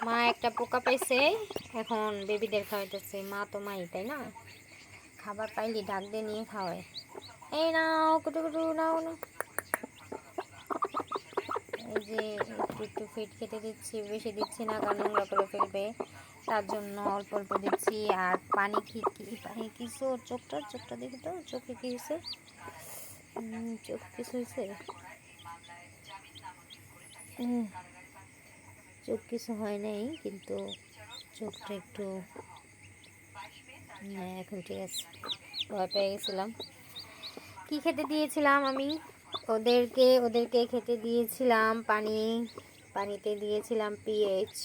মা একটা পোকা পাইছে, এখন বেবিদের খাওয়াইতেছে। মা তো মাই, তাই না? খাবার পাইলে ডাক দিয়ে নিয়ে খাওয়ায়। এই নাও কুটু কুটু, নাও না। এই যে একটু একটু ফিট খেতে দিচ্ছি, বেশি দিচ্ছি না কারণ নোংরা করে ফেলবে, তার জন্য অল্প অল্প দিচ্ছি। আর পানি পানি কিছু চোখটা চোখটা দেখি তো, চোখে কি হয়েছে? চোখ কিছু হয়েছে? চোখ কিছু হয় নাই, কিন্তু চোখটা একটু এখন ঠিক আছে। ভয় পেয়ে গেছিলাম। কি খেতে দিয়েছিলাম আমি ওদেরকে খেতে দিয়েছিলাম পানিতে দিয়েছিলাম পিএইচ,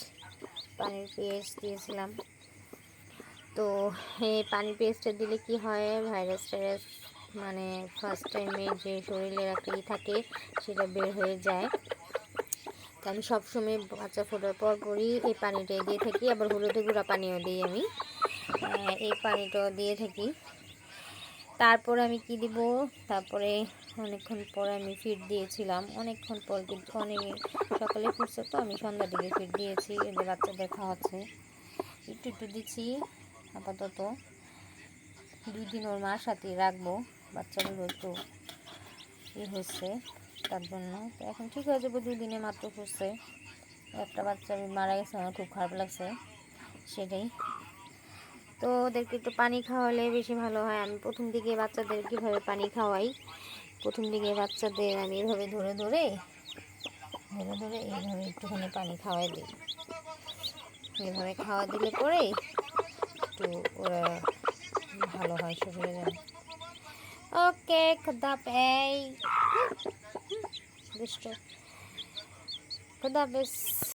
পানির পিএইচ দিয়েছিলাম। তো এই পানি পেস্টটা দিলে কি হয়, ভাইরাস টাইরাস মানে ফার্স্ট টাইমে যে শরীরে একটা থাকে সেটা বের হয়ে যায়। তো আমি সবসময় বাচ্চা ফোটার পরই এই পানিটা দিয়ে থাকি। আবার হলুদে গুঁড়া পানিও দিই আমি, এই পানিটাও দিয়ে থাকি। তারপরে আমি কি দিব, তারপরে অনেকক্ষণ পরে আমি ফিড দিয়েছিলাম। অনেকক্ষণ পর, কিন্তু অনেক সকালে ফুটছে তো আমি সন্ধ্যার দিকে ফিড দিয়েছি। এদের বাচ্চাদের খাওয়াচ্ছে, একটু একটু দিচ্ছি। আপাতত 2 দিন ওর মার সাথে রাখবো, বাচ্চাগুলো একটু হয়েছে তার জন্য। তো এখন ঠিক হয়ে যাবে, 2 দিনে মাত্র ফুটছে। একটা বাচ্চা মারা গেছে, আমার খুব খারাপ লাগছে সেটাই। তো ওদেরকে একটু পানি খাওয়ালে বেশি ভালো হয়। আমি প্রথম দিকে বাচ্চাদের কীভাবে পানি খাওয়াই, প্রথম দিকে বাচ্চাদের আমি এভাবে ধরে ধরে এইভাবে একটুখানি পানি খাওয়াই দিই। এভাবে খাওয়া দিলে পরে একটু ওরা ভালো হয় শরীরে যেন। ওকে, খুদাহাফেজ। খুদাহাফেজ।